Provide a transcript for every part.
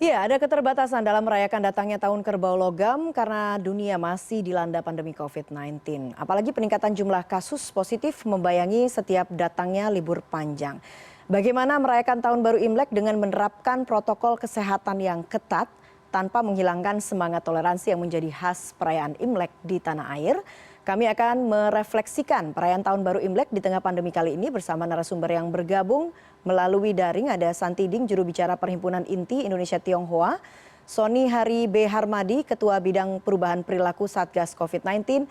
Ya, ada keterbatasan dalam merayakan datangnya tahun kerbau logam karena dunia masih dilanda pandemi COVID-19. Apalagi peningkatan jumlah kasus positif membayangi setiap datangnya libur panjang. Bagaimana merayakan tahun baru Imlek dengan menerapkan protokol kesehatan yang ketat tanpa menghilangkan semangat toleransi yang menjadi khas perayaan Imlek di tanah air? Kami akan merefleksikan perayaan tahun baru Imlek di tengah pandemi kali ini bersama narasumber yang bergabung melalui daring. Ada Santi Ding, juru bicara Perhimpunan Inti Indonesia Tionghoa, Sony Hari B. Harmadi, Ketua Bidang Perubahan Perilaku Satgas COVID-19,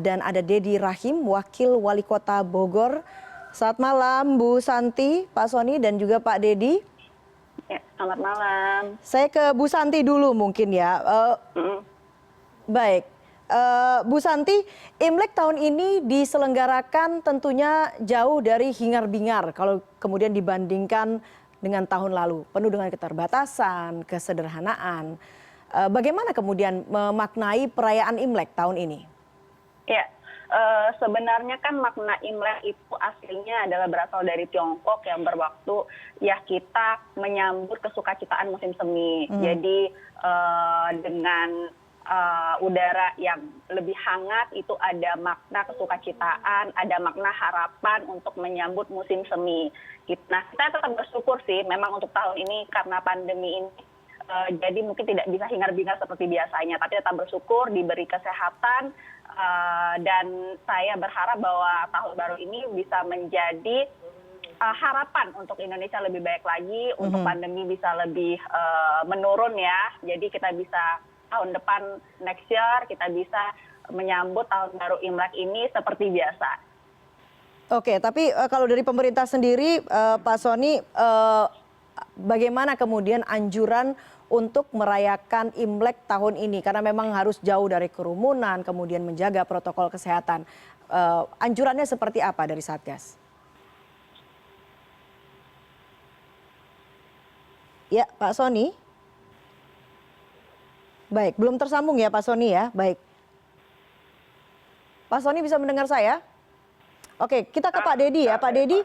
dan ada Dedi Rahim, Wakil Wali Kota Bogor. Selamat malam Bu Santi, Pak Sony, dan juga Pak Dedi. Ya, selamat malam. Saya ke Bu Santi dulu mungkin ya. Baik. Bu Santi, Imlek tahun ini diselenggarakan tentunya jauh dari hingar-bingar kalau kemudian dibandingkan dengan tahun lalu. Penuh dengan keterbatasan, kesederhanaan. Bagaimana kemudian memaknai perayaan Imlek tahun ini? Ya, sebenarnya kan makna Imlek itu aslinya adalah berasal dari Tiongkok yang berwaktu ya kita menyambut kesukacitaan musim semi. Jadi dengan udara yang lebih hangat itu ada makna kesukacitaan, ada makna harapan untuk menyambut musim semi. Nah, kita tetap bersyukur sih memang untuk tahun ini karena pandemi ini jadi mungkin tidak bisa hingar-bingar seperti biasanya, tapi tetap bersyukur diberi kesehatan dan saya berharap bahwa tahun baru ini bisa menjadi harapan untuk Indonesia lebih baik lagi, untuk pandemi bisa lebih menurun ya. Jadi kita bisa tahun depan next year kita bisa menyambut tahun baru Imlek ini seperti biasa. Oke, tapi kalau dari pemerintah sendiri, Pak Sony, bagaimana kemudian anjuran untuk merayakan Imlek tahun ini? Karena memang harus jauh dari kerumunan, kemudian menjaga protokol kesehatan. Anjurannya seperti apa dari Satgas? Ya, Pak Sony. Baik, belum tersambung ya Pak Sony ya. Baik. Pak Sony bisa mendengar saya? Oke, kita ke Pak Dedi ya. Pak Dedi,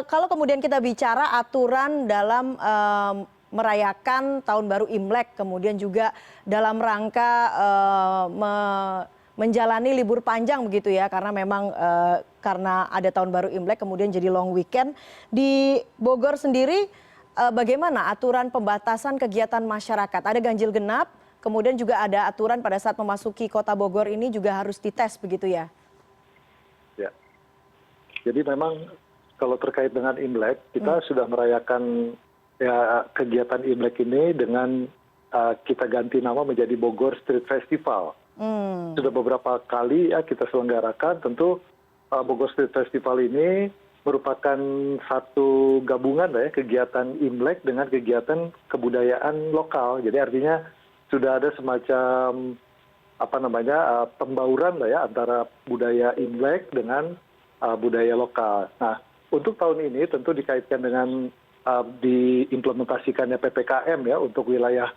kalau kemudian kita bicara aturan dalam merayakan tahun baru Imlek, kemudian juga dalam rangka menjalani libur panjang begitu ya, karena memang karena ada tahun baru Imlek kemudian jadi long weekend. Di Bogor sendiri bagaimana aturan pembatasan kegiatan masyarakat? Ada ganjil genap, kemudian juga ada aturan pada saat memasuki kota Bogor ini juga harus dites begitu ya? Ya, jadi memang kalau terkait dengan Imlek, kita sudah merayakan ya kegiatan Imlek ini dengan kita ganti nama menjadi Bogor Street Festival. Sudah beberapa kali ya kita selenggarakan, tentu Bogor Street Festival ini merupakan satu gabungan ya kegiatan Imlek dengan kegiatan kebudayaan lokal. Jadi artinya sudah ada semacam pembauran lah ya antara budaya Imlek dengan budaya lokal. Nah, untuk tahun ini tentu dikaitkan dengan diimplementasikannya PPKM ya untuk wilayah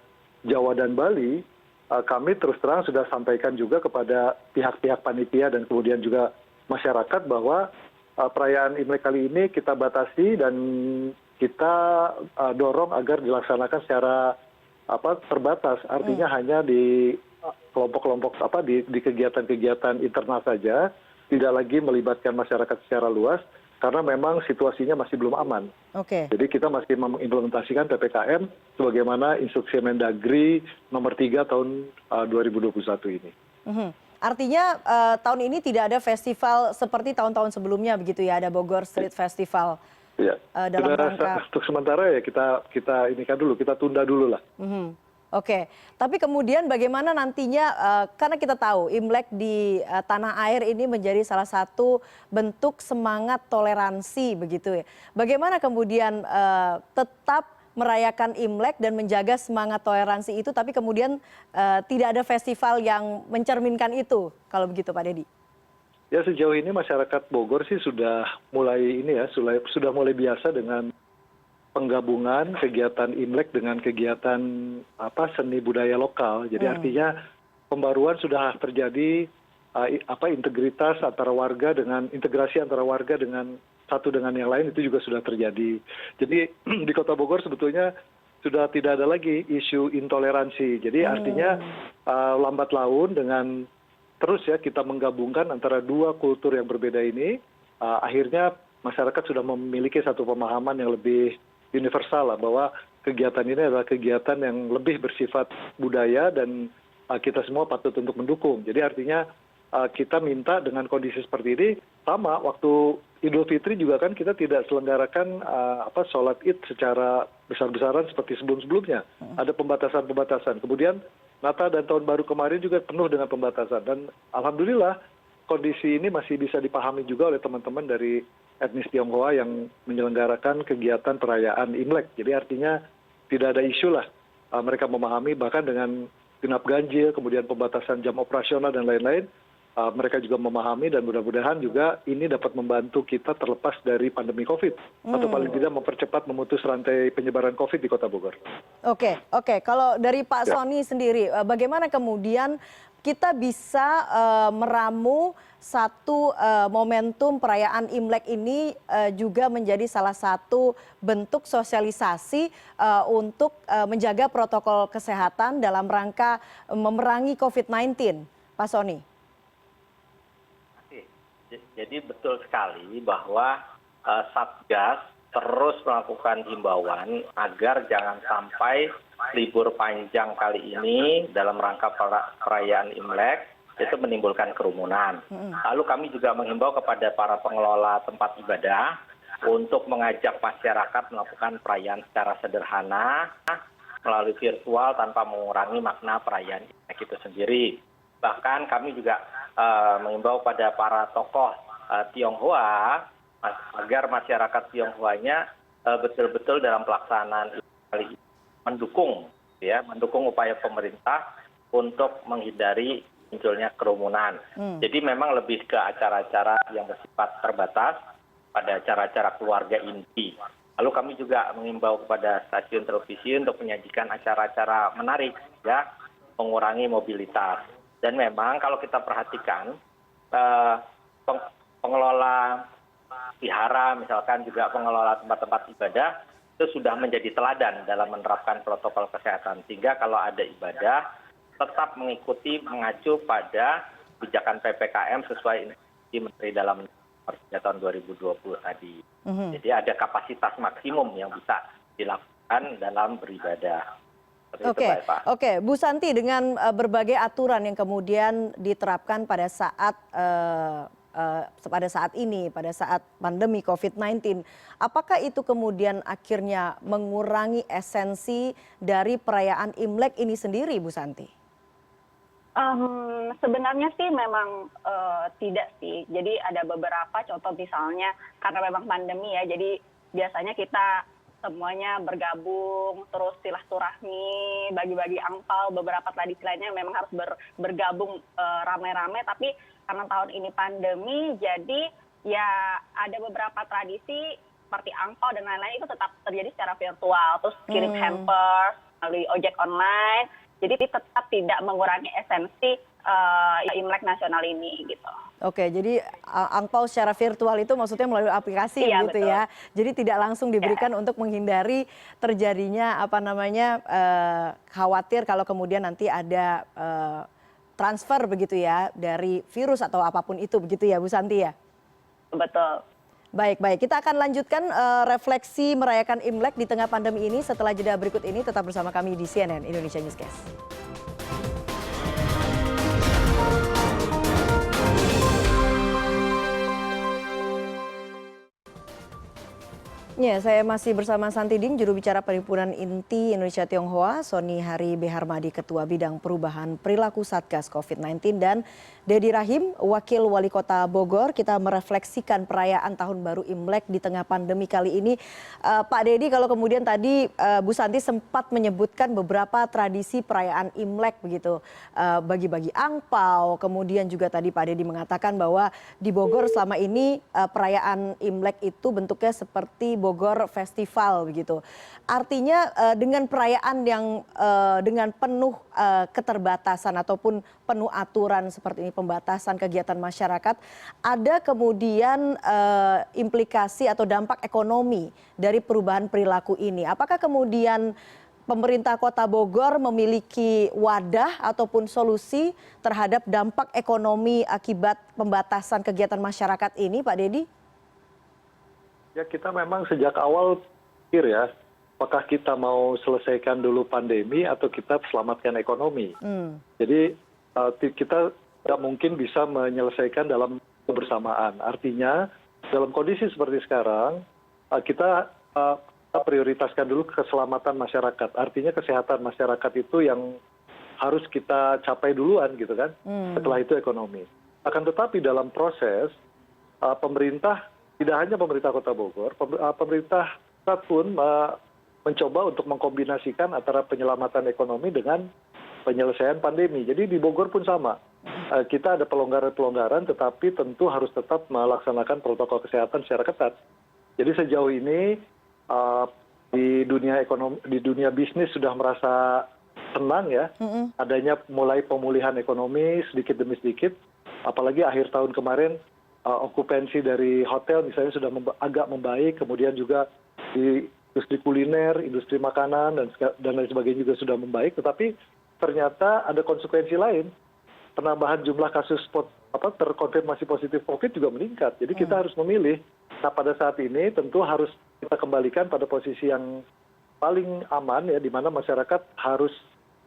Jawa dan Bali, kami terus terang sudah sampaikan juga kepada pihak-pihak panitia dan kemudian juga masyarakat bahwa perayaan Imlek kali ini kita batasi dan kita dorong agar dilaksanakan secara terbatas, artinya hanya di kelompok-kelompok di kegiatan-kegiatan internal saja, tidak lagi melibatkan masyarakat secara luas karena memang situasinya masih belum aman. Oke. Jadi kita masih mengimplementasikan PPKM sebagaimana instruksi Mendagri nomor 3 tahun 2021 ini. Artinya tahun ini tidak ada festival seperti tahun-tahun sebelumnya begitu ya, ada Bogor Street Festival. Ya, dalam rangka untuk sementara ya kita ini kan dulu, kita tunda dulu lah. Oke, tapi kemudian bagaimana nantinya, karena kita tahu Imlek di tanah air ini menjadi salah satu bentuk semangat toleransi begitu ya. Bagaimana kemudian tetap merayakan Imlek dan menjaga semangat toleransi itu, tapi kemudian tidak ada festival yang mencerminkan itu, kalau begitu Pak Dedi? Ya, sejauh ini masyarakat Bogor sih sudah mulai sudah mulai biasa dengan penggabungan kegiatan Imlek dengan kegiatan seni budaya lokal. Jadi artinya pembaruan sudah terjadi, integritas antara warga dengan integrasi antara warga dengan satu dengan yang lain itu juga sudah terjadi. Jadi di Kota Bogor sebetulnya sudah tidak ada lagi isu intoleransi. Jadi artinya lambat laun dengan terus ya kita menggabungkan antara dua kultur yang berbeda ini, akhirnya masyarakat sudah memiliki satu pemahaman yang lebih universal lah, bahwa kegiatan ini adalah kegiatan yang lebih bersifat budaya dan kita semua patut untuk mendukung. Jadi artinya kita minta dengan kondisi seperti ini, sama waktu Idul Fitri juga kan kita tidak selenggarakan sholat Id secara besar-besaran seperti sebelum-sebelumnya. Ada pembatasan-pembatasan. Kemudian Natal dan Tahun Baru kemarin juga penuh dengan pembatasan. Dan alhamdulillah kondisi ini masih bisa dipahami juga oleh teman-teman dari etnis Tionghoa yang menyelenggarakan kegiatan perayaan Imlek. Jadi artinya tidak ada isu lah. Mereka memahami, bahkan dengan genap ganjil, kemudian pembatasan jam operasional dan lain-lain, mereka juga memahami, dan mudah-mudahan juga ini dapat membantu kita terlepas dari pandemi COVID, atau paling tidak mempercepat memutus rantai penyebaran COVID di Kota Bogor. Oke. Kalau dari Pak Sony sendiri, bagaimana kemudian kita bisa meramu satu momentum perayaan Imlek ini juga menjadi salah satu bentuk sosialisasi untuk menjaga protokol kesehatan dalam rangka memerangi COVID-19, Pak Sony? Jadi betul sekali bahwa Satgas terus melakukan himbauan agar jangan sampai libur panjang kali ini dalam rangka perayaan Imlek itu menimbulkan kerumunan. Lalu kami juga menghimbau kepada para pengelola tempat ibadah untuk mengajak masyarakat melakukan perayaan secara sederhana melalui virtual tanpa mengurangi makna perayaan Imlek itu sendiri. Bahkan kami juga mengimbau pada para tokoh Tionghoa agar masyarakat Tionghoanya betul-betul dalam pelaksanaan kali ini mendukung upaya pemerintah untuk menghindari munculnya kerumunan. Jadi memang lebih ke acara-acara yang bersifat terbatas, pada acara-acara keluarga inti. Lalu kami juga mengimbau kepada stasiun televisi untuk menyajikan acara-acara menarik, ya, mengurangi mobilitas. Dan memang kalau kita perhatikan, pengelola vihara misalkan juga pengelola tempat-tempat ibadah itu sudah menjadi teladan dalam menerapkan protokol kesehatan. Sehingga kalau ada ibadah tetap mengikuti mengacu pada kebijakan PPKM sesuai instruksi Menteri Dalam Negeri tahun 2020 tadi. Jadi ada kapasitas maksimum yang bisa dilakukan dalam beribadah. Oke, Bu Santi, dengan berbagai aturan yang kemudian diterapkan pada saat ini, pada saat pandemi COVID-19, apakah itu kemudian akhirnya mengurangi esensi dari perayaan Imlek ini sendiri, Bu Santi? Sebenarnya sih memang tidak sih. Jadi ada beberapa contoh, misalnya karena memang pandemi ya, jadi biasanya kita semuanya bergabung, terus silaturahmi, bagi-bagi angpau, beberapa tradisi lainnya memang harus bergabung ramai-ramai. Tapi karena tahun ini pandemi, jadi ya ada beberapa tradisi seperti angpau dan lain-lain itu tetap terjadi secara virtual. Terus kirim hampers melalui ojek online, jadi tetap tidak mengurangi esensi Imlek nasional ini gitu. Oke, jadi angpau secara virtual itu maksudnya melalui aplikasi gitu betul. ya. Jadi tidak langsung diberikan untuk menghindari terjadinya khawatir kalau kemudian nanti ada transfer begitu ya dari virus atau apapun itu begitu ya Bu Santi ya? Betul. Baik, kita akan lanjutkan refleksi merayakan Imlek di tengah pandemi ini setelah jeda berikut ini. Tetap bersama kami di CNN Indonesia Newscast. Ya, saya masih bersama Santi Ding, juru bicara Perhimpunan Inti Indonesia Tionghoa, Sony Hari B. Harmadi, Ketua Bidang Perubahan Perilaku Satgas COVID-19, dan Dedi Rahim, Wakil Wali Kota Bogor. Kita merefleksikan perayaan Tahun Baru Imlek di tengah pandemi kali ini. Pak Dedi, kalau kemudian tadi Bu Santi sempat menyebutkan beberapa tradisi perayaan Imlek begitu, bagi-bagi angpau, kemudian juga tadi Pak Dedi mengatakan bahwa di Bogor selama ini perayaan Imlek itu bentuknya seperti Bogor Festival begitu. Artinya dengan perayaan yang dengan penuh keterbatasan ataupun penuh aturan seperti ini, pembatasan kegiatan masyarakat, ada kemudian implikasi atau dampak ekonomi dari perubahan perilaku ini. Apakah kemudian pemerintah Kota Bogor memiliki wadah ataupun solusi terhadap dampak ekonomi akibat pembatasan kegiatan masyarakat ini, Pak Dedi? Ya kita memang sejak awal pikir ya, apakah kita mau selesaikan dulu pandemi atau kita selamatkan ekonomi. Jadi kita tidak mungkin bisa menyelesaikan dalam kebersamaan. Artinya dalam kondisi seperti sekarang kita prioritaskan dulu keselamatan masyarakat. Artinya kesehatan masyarakat itu yang harus kita capai duluan gitu kan. Setelah itu ekonomi. Akan tetapi dalam proses pemerintah, tidak hanya pemerintah Kota Bogor, pemerintah pusat pun mencoba untuk mengkombinasikan antara penyelamatan ekonomi dengan penyelesaian pandemi. Jadi di Bogor pun sama. Kita ada pelonggaran-pelonggaran tetapi tentu harus tetap melaksanakan protokol kesehatan secara ketat. Jadi sejauh ini di dunia ekonomi, di dunia bisnis sudah merasa tenang ya. Adanya mulai pemulihan ekonomi sedikit demi sedikit. Apalagi akhir tahun kemarin okupansi dari hotel misalnya sudah agak membaik, kemudian juga di industri kuliner, industri makanan dan lain sebagainya juga sudah membaik, tetapi ternyata ada konsekuensi lain. Penambahan jumlah kasus terkonfirmasi positif COVID juga meningkat. Jadi kita harus memilih. Nah pada saat ini tentu harus kita kembalikan pada posisi yang paling aman ya, di mana masyarakat harus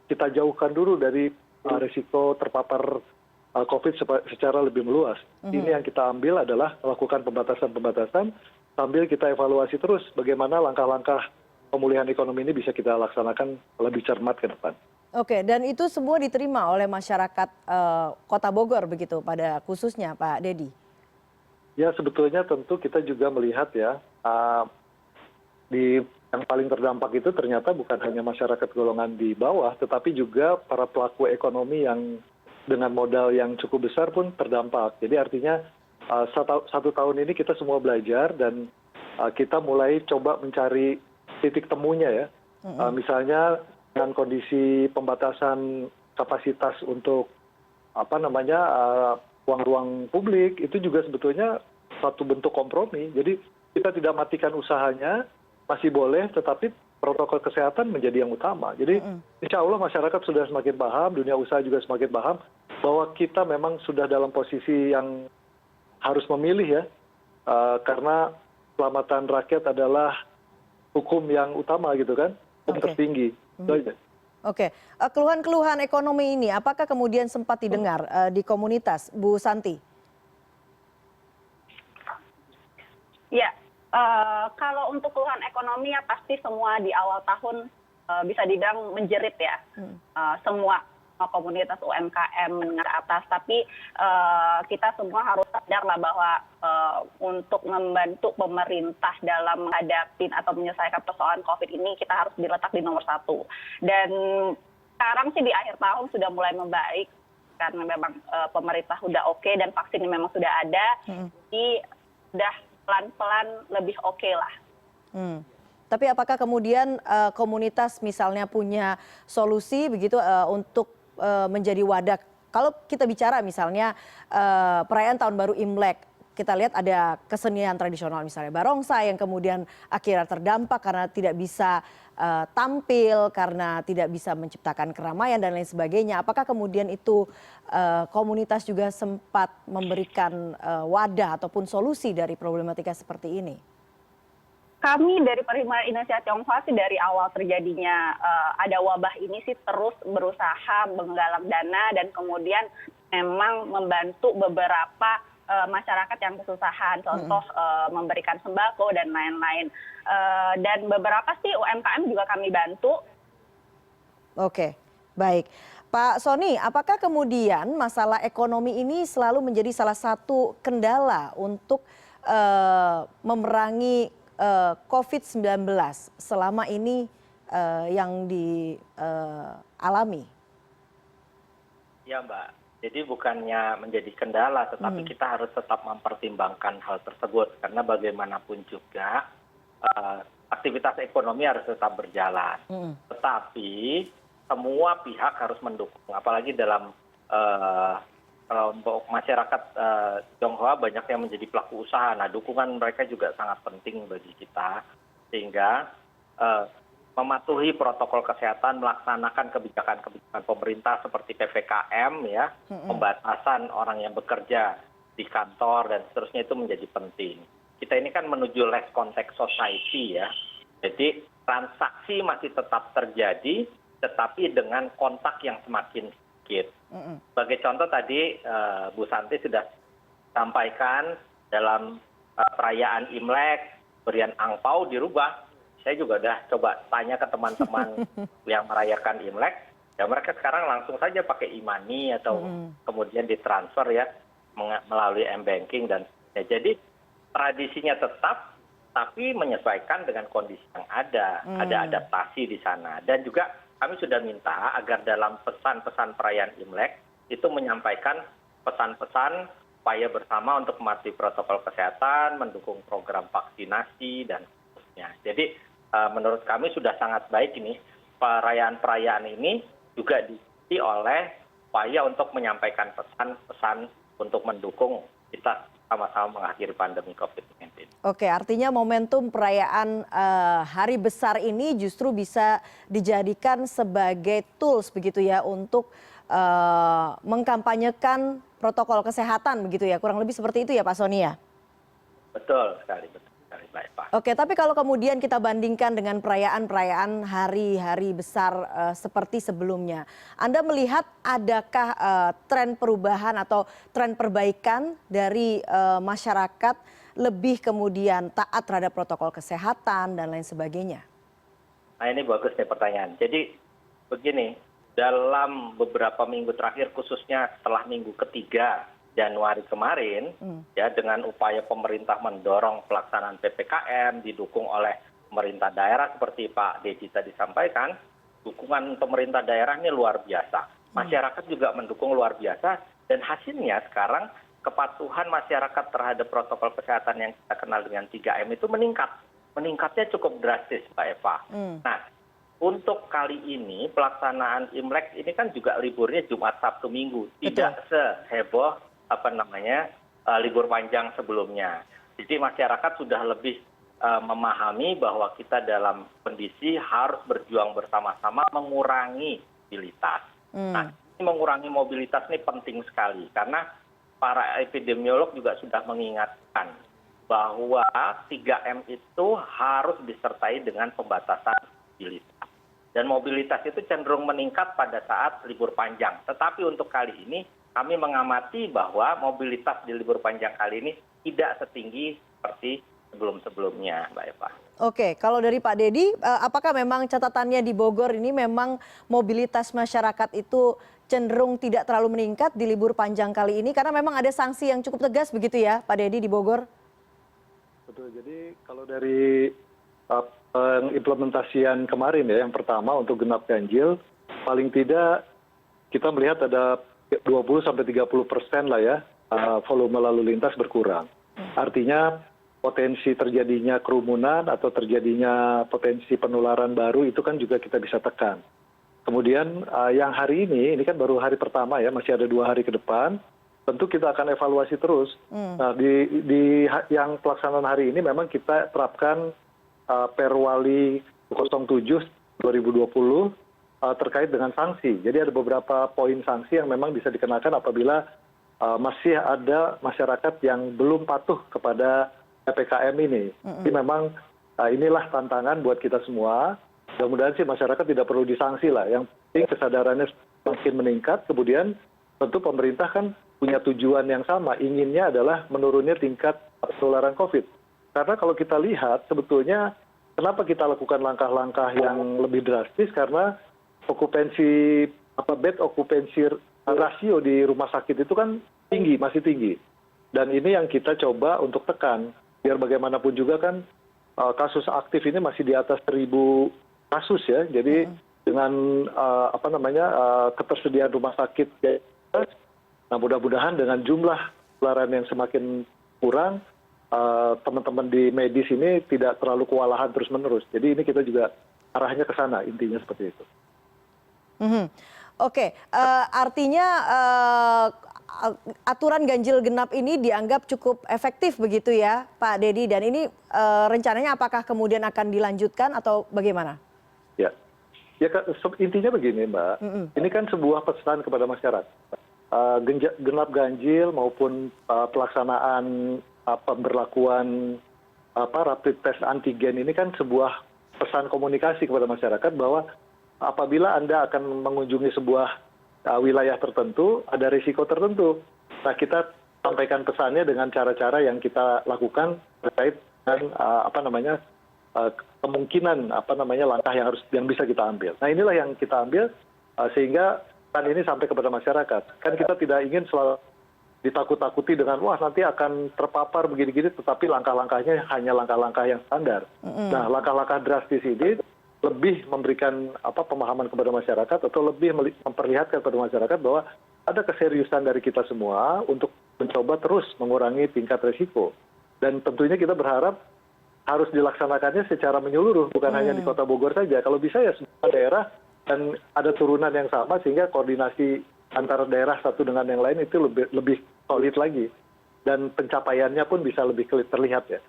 kita jauhkan dulu dari risiko terpapar COVID secara lebih meluas. Ini yang kita ambil adalah melakukan pembatasan-pembatasan sambil kita evaluasi terus bagaimana langkah-langkah pemulihan ekonomi ini bisa kita laksanakan lebih cermat ke depan. Oke, dan itu semua diterima oleh masyarakat Kota Bogor begitu pada khususnya Pak Dedi? Ya sebetulnya tentu kita juga melihat ya, yang paling terdampak itu ternyata bukan hanya masyarakat golongan di bawah, tetapi juga para pelaku ekonomi yang dengan modal yang cukup besar pun terdampak. Jadi artinya satu tahun ini kita semua belajar dan kita mulai coba mencari titik temunya ya. Misalnya dengan kondisi pembatasan kapasitas untuk ruang-ruang publik itu juga sebetulnya satu bentuk kompromi. Jadi kita tidak matikan usahanya, masih boleh, tetapi protokol kesehatan menjadi yang utama. Jadi insya Allah masyarakat sudah semakin paham, dunia usaha juga semakin paham bahwa kita memang sudah dalam posisi yang harus memilih ya, karena keselamatan rakyat adalah hukum yang utama gitu kan, hukum tertinggi. Oke, keluhan-keluhan ekonomi ini apakah kemudian sempat didengar di komunitas, Bu Santi? Ya, kalau untuk keluhan ekonomi ya pasti semua di awal tahun bisa dibilang menjerit ya. Semua komunitas UMKM menengah ke atas, tapi kita semua harus sadar lah bahwa untuk membantu pemerintah dalam menghadapi atau menyelesaikan persoalan COVID ini kita harus diletak di nomor 1. Dan sekarang sih di akhir tahun sudah mulai membaik karena memang pemerintah sudah oke dan vaksin memang sudah ada, jadi sudah pelan-pelan lebih oke lah. Tapi apakah kemudian komunitas misalnya punya solusi begitu untuk menjadi wadah? Kalau kita bicara misalnya perayaan Tahun Baru Imlek, kita lihat ada kesenian tradisional misalnya barongsai yang kemudian akhirnya terdampak karena tidak bisa tampil, karena tidak bisa menciptakan keramaian dan lain sebagainya. Apakah kemudian itu komunitas juga sempat memberikan wadah ataupun solusi dari problematika seperti ini? Kami dari Perhimpunan Indonesia Tionghoa sih dari awal terjadinya ada wabah ini sih terus berusaha menggalang dana dan kemudian memang membantu beberapa masyarakat yang kesusahan, contoh memberikan sembako dan lain-lain. Dan beberapa sih UMKM juga kami bantu. Oke, baik. Pak Sony, apakah kemudian masalah ekonomi ini selalu menjadi salah satu kendala untuk memerangi COVID-19 selama ini yang dialami? Ya Mbak, jadi bukannya menjadi kendala, tetapi kita harus tetap mempertimbangkan hal tersebut. Karena bagaimanapun juga aktivitas ekonomi harus tetap berjalan. Tetapi semua pihak harus mendukung, apalagi dalam kelompok masyarakat Tionghoa banyak yang menjadi pelaku usaha. Nah, dukungan mereka juga sangat penting bagi kita, sehingga mematuhi protokol kesehatan, melaksanakan kebijakan-kebijakan pemerintah seperti PPKM ya, pembatasan orang yang bekerja di kantor dan seterusnya itu menjadi penting. Kita ini kan menuju less contact society ya. Jadi transaksi masih tetap terjadi tetapi dengan kontak yang semakin sedikit. Sebagai contoh tadi Bu Santi sudah sampaikan dalam perayaan Imlek, berian angpau dirubah. Saya juga udah coba tanya ke teman-teman yang merayakan Imlek, ya mereka sekarang langsung saja pakai e-money atau kemudian ditransfer ya melalui m-banking dan ya, jadi tradisinya tetap tapi menyesuaikan dengan kondisi yang ada adaptasi di sana. Dan juga kami sudah minta agar dalam pesan-pesan perayaan Imlek itu menyampaikan pesan-pesan upaya bersama untuk mematuhi protokol kesehatan, mendukung program vaksinasi dan seterusnya. Jadi menurut kami sudah sangat baik ini perayaan-perayaan ini juga diisi oleh upaya untuk menyampaikan pesan-pesan untuk mendukung kita sama-sama mengakhiri pandemi COVID-19. Oke, artinya momentum perayaan hari besar ini justru bisa dijadikan sebagai tools begitu ya untuk mengkampanyekan protokol kesehatan begitu ya, kurang lebih seperti itu ya Pak Soni ya? Betul sekali Mbak Eva. Oke, tapi kalau kemudian kita bandingkan dengan perayaan-perayaan hari-hari besar seperti sebelumnya, Anda melihat adakah tren perubahan atau tren perbaikan dari masyarakat lebih kemudian taat terhadap protokol kesehatan dan lain sebagainya? Nah ini bagus nih pertanyaan. Jadi begini, dalam beberapa minggu terakhir khususnya setelah minggu ketiga Januari kemarin, ya dengan upaya pemerintah mendorong pelaksanaan PPKM didukung oleh pemerintah daerah seperti Pak Dedi tadi sampaikan, dukungan pemerintah daerah ini luar biasa. Masyarakat juga mendukung luar biasa dan hasilnya sekarang kepatuhan masyarakat terhadap protokol kesehatan yang kita kenal dengan 3M itu meningkat. Meningkatnya cukup drastis Mbak Eva. Nah, untuk kali ini pelaksanaan Imlek ini kan juga liburnya Jumat, Sabtu, Minggu. Tidak seheboh libur panjang sebelumnya. Jadi masyarakat sudah lebih memahami bahwa kita dalam kondisi harus berjuang bersama-sama mengurangi mobilitas. Nah, ini mengurangi mobilitas ini penting sekali karena para epidemiolog juga sudah mengingatkan bahwa 3M itu harus disertai dengan pembatasan mobilitas. Dan mobilitas itu cenderung meningkat pada saat libur panjang. Tetapi untuk kali ini kami mengamati bahwa mobilitas di libur panjang kali ini tidak setinggi seperti sebelum-sebelumnya, Mbak Eva. Oke, kalau dari Pak Dedi, apakah memang catatannya di Bogor ini memang mobilitas masyarakat itu cenderung tidak terlalu meningkat di libur panjang kali ini? Karena memang ada sanksi yang cukup tegas begitu ya, Pak Dedi di Bogor? Betul, jadi kalau dari pengimplementasian kemarin ya, yang pertama untuk genap ganjil, paling tidak kita melihat ada 20-30% lah ya volume lalu lintas berkurang. Artinya potensi terjadinya kerumunan atau terjadinya potensi penularan baru itu kan juga kita bisa tekan. Kemudian yang hari ini kan baru hari pertama ya, masih ada 2 hari ke depan. Tentu kita akan evaluasi terus. Nah, di yang pelaksanaan hari ini memang kita terapkan Perwali 07 2020 terkait dengan sanksi. Jadi ada beberapa poin sanksi yang memang bisa dikenakan apabila masih ada masyarakat yang belum patuh kepada PPKM ini. Jadi memang inilah tantangan buat kita semua. Mudah-mudahan sih masyarakat tidak perlu disangsi lah. Yang penting kesadarannya semakin meningkat. Kemudian tentu pemerintah kan punya tujuan yang sama. Inginnya adalah menurunnya tingkat penularan COVID. Karena kalau kita lihat sebetulnya kenapa kita lakukan langkah-langkah yang lebih drastis karena okupansi bed okupansi rasio di rumah sakit itu kan tinggi, masih tinggi. Dan ini yang kita coba untuk tekan. Biar bagaimanapun juga kan kasus aktif ini masih di atas 1.000 kasus ya. Jadi dengan ketersediaan rumah sakit, nah mudah-mudahan dengan jumlah penularan yang semakin kurang, teman-teman di medis ini tidak terlalu kewalahan terus-menerus. Jadi ini kita juga arahnya ke sana, intinya seperti itu. Oke, artinya aturan ganjil genap ini dianggap cukup efektif begitu ya Pak Dedi, dan ini rencananya apakah kemudian akan dilanjutkan atau bagaimana? Ya, ya intinya begini Mbak, ini kan sebuah pesan kepada masyarakat. Genap ganjil maupun pelaksanaan pemberlakuan rapid test antigen ini kan sebuah pesan komunikasi kepada masyarakat bahwa apabila Anda akan mengunjungi sebuah wilayah tertentu, ada risiko tertentu. Nah, kita sampaikan pesannya dengan cara-cara yang kita lakukan terkait dengan kemungkinan langkah yang bisa kita ambil. Nah, inilah yang kita ambil sehingga kan ini sampai kepada masyarakat. Kan kita tidak ingin selalu ditakut-takuti dengan wah nanti akan terpapar begini-gini, tetapi langkah-langkahnya hanya langkah-langkah yang standar. Nah, langkah-langkah drastis ini lebih memberikan pemahaman kepada masyarakat atau lebih memperlihatkan kepada masyarakat bahwa ada keseriusan dari kita semua untuk mencoba terus mengurangi tingkat risiko. Dan tentunya kita berharap harus dilaksanakannya secara menyeluruh, bukan hanya di Kota Bogor saja. Kalau bisa ya semua daerah dan ada turunan yang sama sehingga koordinasi antara daerah satu dengan yang lain itu lebih solid lagi. Dan pencapaiannya pun bisa lebih terlihat ya.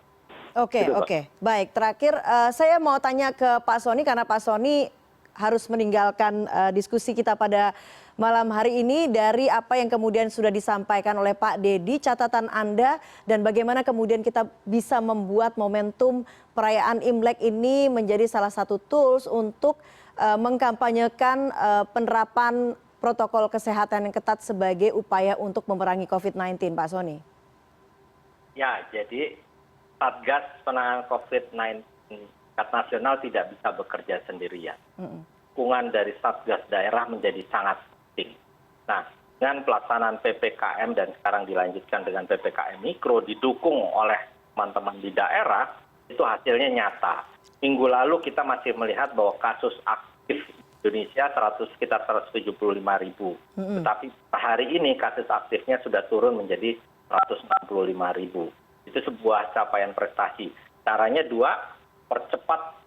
Oke. Baik, terakhir saya mau tanya ke Pak Soni karena Pak Soni harus meninggalkan diskusi kita pada malam hari ini. Dari apa yang kemudian sudah disampaikan oleh Pak Dedi, catatan Anda dan bagaimana kemudian kita bisa membuat momentum perayaan Imlek ini menjadi salah satu tools untuk mengkampanyekan penerapan protokol kesehatan yang ketat sebagai upaya untuk memerangi COVID-19, Pak Soni. Ya, jadi Satgas penanganan COVID-19 tingkat nasional tidak bisa bekerja sendirian. Dukungan dari Satgas daerah menjadi sangat penting. Nah, dengan pelaksanaan PPKM dan sekarang dilanjutkan dengan PPKM Mikro didukung oleh teman-teman di daerah, itu hasilnya nyata. Minggu lalu kita masih melihat bahwa kasus aktif Indonesia sekitar 175.000. Tetapi hari ini kasus aktifnya sudah turun menjadi 165.000. Itu sebuah capaian prestasi. Caranya dua, percepat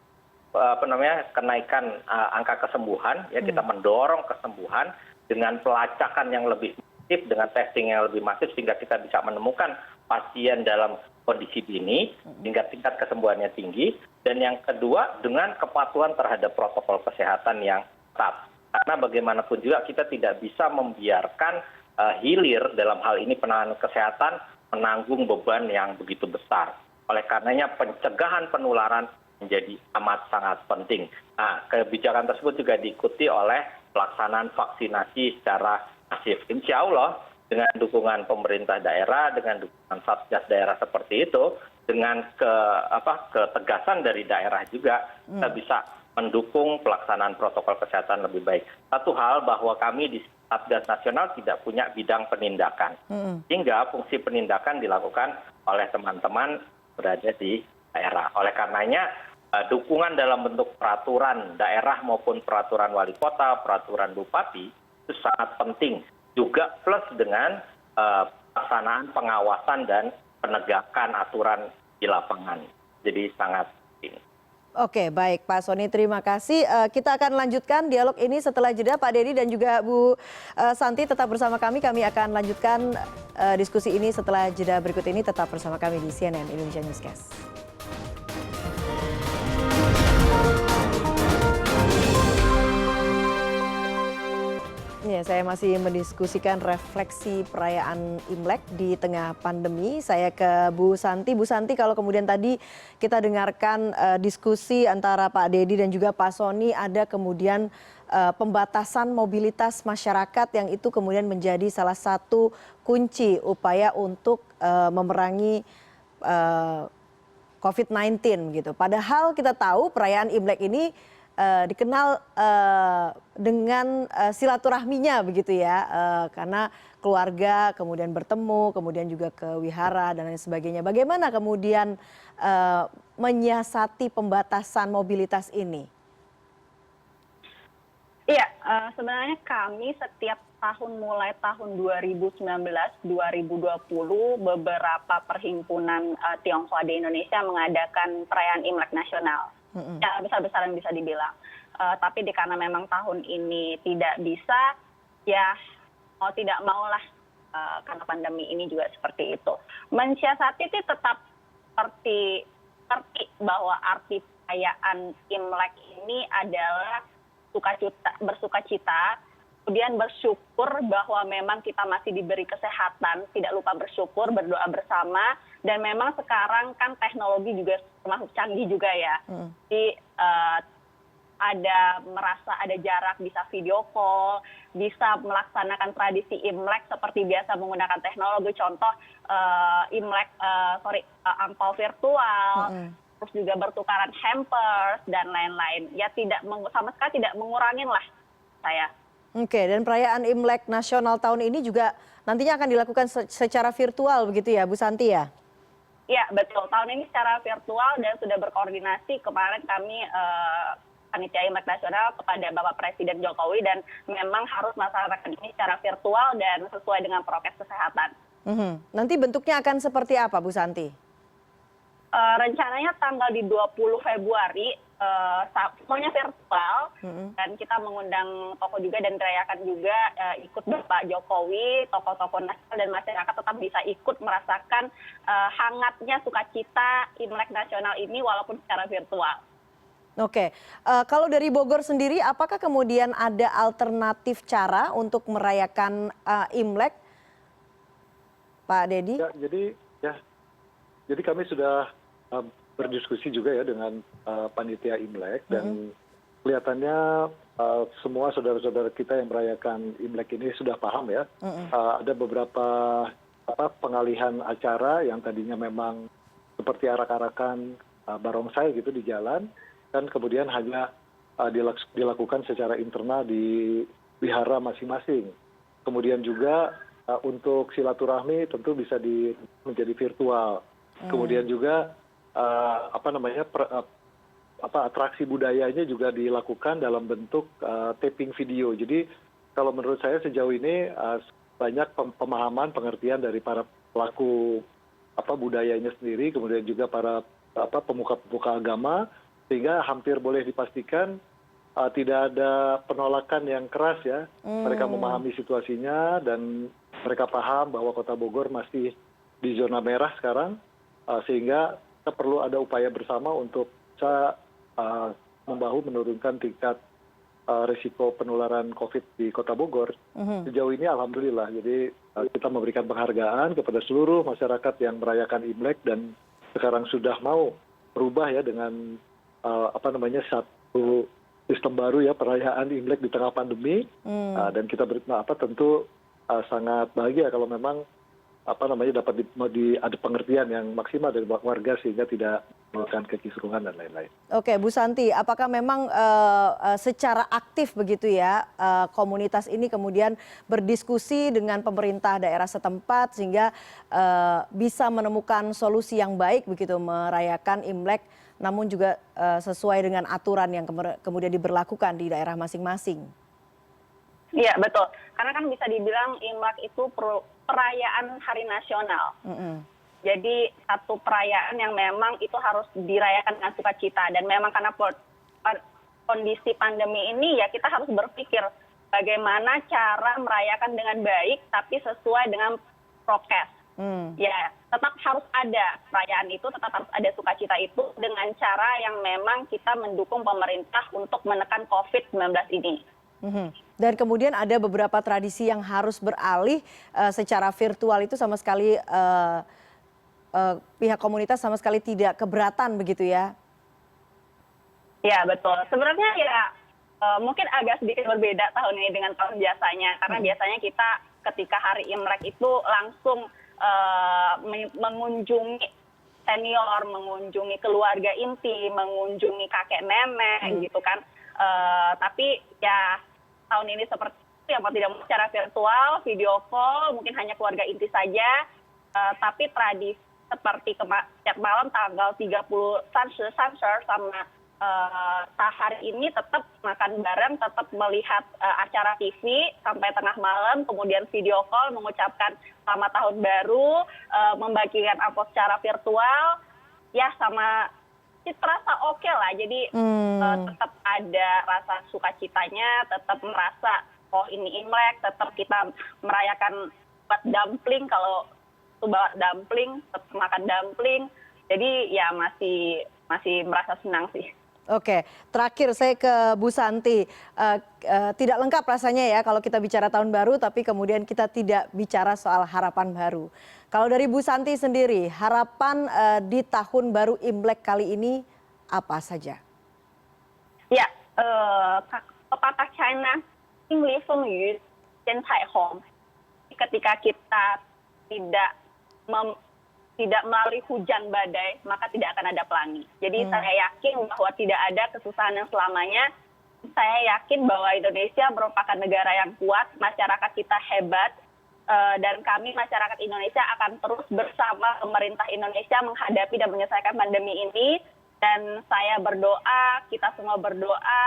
kenaikan angka kesembuhan, ya kita mendorong kesembuhan dengan pelacakan yang lebih masif, dengan testing yang lebih masif sehingga kita bisa menemukan pasien dalam kondisi dini hingga tingkat kesembuhannya tinggi. Dan yang kedua dengan kepatuhan terhadap protokol kesehatan yang ketat. Karena bagaimanapun juga kita tidak bisa membiarkan hilir dalam hal ini penanganan kesehatan menanggung beban yang begitu besar. Oleh karenanya pencegahan penularan menjadi amat sangat penting. Nah, kebijakan tersebut juga diikuti oleh pelaksanaan vaksinasi secara masif. Insya Allah dengan dukungan pemerintah daerah, dengan dukungan Satgas daerah seperti itu, dengan ketegasan dari daerah juga, kita bisa mendukung pelaksanaan protokol kesehatan lebih baik. Satu hal bahwa kami di Satgas Nasional tidak punya bidang penindakan. Sehingga fungsi penindakan dilakukan oleh teman-teman berada di daerah. Oleh karenanya, dukungan dalam bentuk peraturan daerah maupun peraturan wali kota, peraturan bupati, itu sangat penting. Juga plus dengan pelaksanaan pengawasan dan penegakan aturan di lapangan. Jadi sangat penting. Oke, baik Pak Soni, terima kasih. Kita akan lanjutkan dialog ini setelah jeda. Pak Dedi dan juga Bu Santi tetap bersama kami. Kami akan lanjutkan diskusi ini setelah jeda berikut ini. Tetap bersama kami di CNN Indonesia Newscast. Ya, saya masih mendiskusikan refleksi perayaan Imlek di tengah pandemi. Saya ke Bu Santi. Bu Santi, kalau kemudian tadi kita dengarkan diskusi antara Pak Dedi dan juga Pak Soni, ada kemudian pembatasan mobilitas masyarakat yang itu kemudian menjadi salah satu kunci upaya untuk memerangi COVID-19 gitu. Padahal kita tahu perayaan Imlek ini dikenal dengan silaturahminya begitu ya, karena keluarga kemudian bertemu, kemudian juga ke wihara dan lain sebagainya. Bagaimana kemudian menyiasati pembatasan mobilitas ini? Iya, sebenarnya kami setiap tahun mulai tahun 2019-2020 beberapa perhimpunan Tionghoa di Indonesia mengadakan perayaan Imlek nasional. Ya, besar-besaran bisa dibilang. Tapi karena memang tahun ini tidak bisa, ya mau tidak maulah karena pandemi ini juga seperti itu. Mensiasati itu tetap seperti bahwa arti perayaan Imlek ini adalah bersukacita, kemudian bersyukur bahwa memang kita masih diberi kesehatan, tidak lupa bersyukur, berdoa bersama, dan memang sekarang kan teknologi juga termasuk canggih juga ya. Jadi ada jarak, bisa video call, bisa melaksanakan tradisi Imlek seperti biasa menggunakan teknologi, contoh angpau virtual, terus juga bertukaran hampers dan lain-lain. Ya sama sekali tidak mengurangin lah saya. Oke, dan perayaan Imlek nasional tahun ini juga nantinya akan dilakukan secara virtual begitu ya Bu Santi ya? Iya betul, tahun ini secara virtual dan sudah berkoordinasi kemarin kami Panitia Imlek Nasional kepada Bapak Presiden Jokowi dan memang harus melaksanakan ini secara virtual dan sesuai dengan prokes kesehatan. Nanti bentuknya akan seperti apa Bu Santi? Rencananya tanggal di 20 Februari semuanya virtual dan kita mengundang tokoh juga dan dirayakan juga ikut Bapak Jokowi, tokoh-tokoh nasional dan masyarakat tetap bisa ikut merasakan hangatnya sukacita Imlek Nasional ini walaupun secara virtual. Oke, kalau dari Bogor sendiri, apakah kemudian ada alternatif cara untuk merayakan Imlek, Pak Dedi? Jadi kami sudah berdiskusi juga ya dengan panitia Imlek dan kelihatannya semua saudara-saudara kita yang merayakan Imlek ini sudah paham ya. Ada beberapa pengalihan acara yang tadinya memang seperti arak-arakan barongsai gitu di jalan. Dan kemudian hanya dilakukan secara internal di wihara masing-masing. Kemudian juga untuk silaturahmi tentu bisa menjadi virtual. Kemudian juga atraksi budayanya juga dilakukan dalam bentuk taping video. Jadi kalau menurut saya sejauh ini banyak pemahaman, pengertian dari para pelaku budayanya sendiri, kemudian juga para pemuka-pemuka agama, sehingga hampir boleh dipastikan tidak ada penolakan yang keras ya. Mereka memahami situasinya dan mereka paham bahwa Kota Bogor masih di zona merah sekarang, sehingga kita perlu ada upaya bersama untuk bisa membahu menurunkan tingkat risiko penularan COVID di Kota Bogor. Sejauh ini alhamdulillah, jadi kita memberikan penghargaan kepada seluruh masyarakat yang merayakan Imlek dan sekarang sudah mau berubah ya dengan satu sistem baru ya, perayaan Imlek di tengah pandemi. Dan kita tentu sangat bahagia kalau memang dapat ada pengertian yang maksimal dari warga sehingga tidak melakukan kekisruhan dan lain-lain. Oke, Bu Santi, apakah memang secara aktif begitu ya komunitas ini kemudian berdiskusi dengan pemerintah daerah setempat sehingga bisa menemukan solusi yang baik begitu merayakan Imlek, namun juga sesuai dengan aturan yang kemudian diberlakukan di daerah masing-masing? Iya betul, karena kan bisa dibilang Imlek itu perayaan hari nasional. Jadi satu perayaan yang memang itu harus dirayakan dengan sukacita dan memang karena kondisi pandemi ini ya kita harus berpikir bagaimana cara merayakan dengan baik tapi sesuai dengan prokes. Ya tetap harus ada perayaan itu, tetap harus ada sukacita itu dengan cara yang memang kita mendukung pemerintah untuk menekan COVID-19 ini. Dan kemudian ada beberapa tradisi yang harus beralih secara virtual itu sama sekali pihak komunitas sama sekali tidak keberatan begitu ya? Ya betul. Sebenarnya ya mungkin agak sedikit berbeda tahun ini dengan tahun biasanya. Karena biasanya kita ketika hari Imlek itu langsung mengunjungi senior, mengunjungi keluarga inti, mengunjungi kakek nenek gitu kan. Tapi ya tahun ini seperti itu ya, mau tidak mau secara virtual, video call, mungkin hanya keluarga inti saja. Tapi tradisi seperti setiap malam tanggal 30 Sunshine sama hari ini tetap makan bareng, tetap melihat acara TV sampai tengah malam, kemudian video call mengucapkan selamat tahun baru, membagikan amplop secara virtual, ya sama terasa oke lah. Jadi tetap ada rasa sukacitanya, tetap merasa oh ini Imlek, tetap kita merayakan buat dumpling, kalau itu bawa dumpling, tetap makan dumpling. Jadi ya masih merasa senang sih. Oke, terakhir saya ke Bu Santi. Tidak lengkap rasanya ya kalau kita bicara tahun baru, tapi kemudian kita tidak bicara soal harapan baru. Kalau dari Bu Santi sendiri, harapan di tahun baru Imlek kali ini apa saja? Ya, pepatah China, 经历风雨见彩虹. Ketika kita tidak melalui hujan badai, maka tidak akan ada pelangi. Jadi saya yakin bahwa tidak ada kesusahan yang selamanya. Saya yakin bahwa Indonesia merupakan negara yang kuat, masyarakat kita hebat, dan kami masyarakat Indonesia akan terus bersama pemerintah Indonesia menghadapi dan menyelesaikan pandemi ini. Dan saya berdoa, kita semua berdoa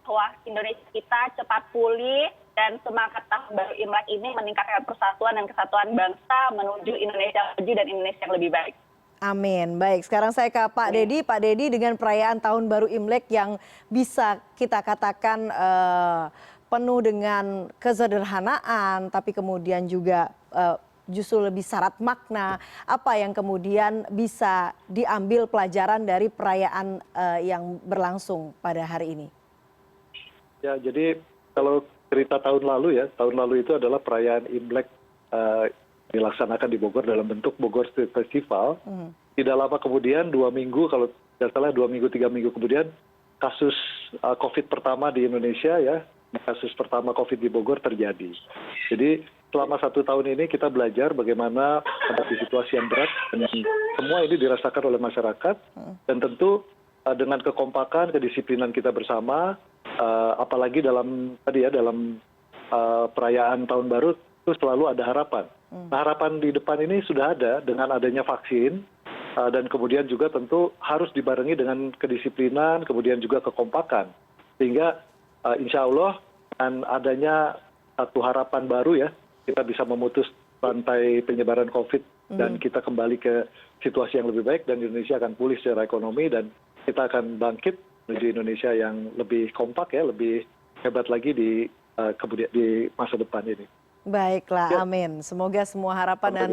bahwa Indonesia kita cepat pulih dan semangat tahun baru Imlek ini meningkatkan persatuan dan kesatuan bangsa menuju Indonesia maju dan Indonesia yang lebih baik. Amin. Baik, sekarang saya ke Pak Dedi. Pak Dedi, dengan perayaan tahun baru Imlek yang bisa kita katakan penuh dengan kesederhanaan, tapi kemudian juga justru lebih syarat makna, apa yang kemudian bisa diambil pelajaran dari perayaan yang berlangsung pada hari ini? Ya, jadi kalau cerita tahun lalu ya, tahun lalu itu adalah perayaan Imlek dilaksanakan di Bogor dalam bentuk Bogor Street Festival. Tidak lama kemudian, 2 minggu, kalau tidak salah 2 minggu, 3 minggu kemudian, kasus COVID pertama di Indonesia ya, kasus pertama COVID di Bogor terjadi. Jadi selama 1 tahun ini kita belajar bagaimana menghadapi situasi yang berat, dan semua ini dirasakan oleh masyarakat, dan tentu dengan kekompakan, kedisiplinan kita bersama, apalagi dalam perayaan tahun baru itu selalu ada harapan. Nah, harapan di depan ini sudah ada dengan adanya vaksin, dan kemudian juga tentu harus dibarengi dengan kedisiplinan, kemudian juga kekompakan, sehingga insya Allah dengan adanya satu harapan baru ya, kita bisa memutus rantai penyebaran COVID dan kita kembali ke situasi yang lebih baik, dan Indonesia akan pulih secara ekonomi, dan kita akan bangkit menuju Indonesia yang lebih kompak ya, lebih hebat lagi di masa depan ini. Baiklah, amin. Semoga semua harapan dan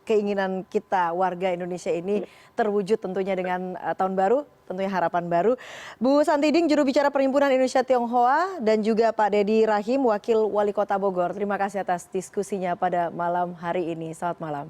keinginan kita warga Indonesia ini terwujud tentunya dengan tahun baru, tentunya harapan baru. Bu Santi Ding, juru bicara Perhimpunan Indonesia Tionghoa, dan juga Pak Dedi Rahim, Wakil Wali Kota Bogor. Terima kasih atas diskusinya pada malam hari ini. Selamat malam.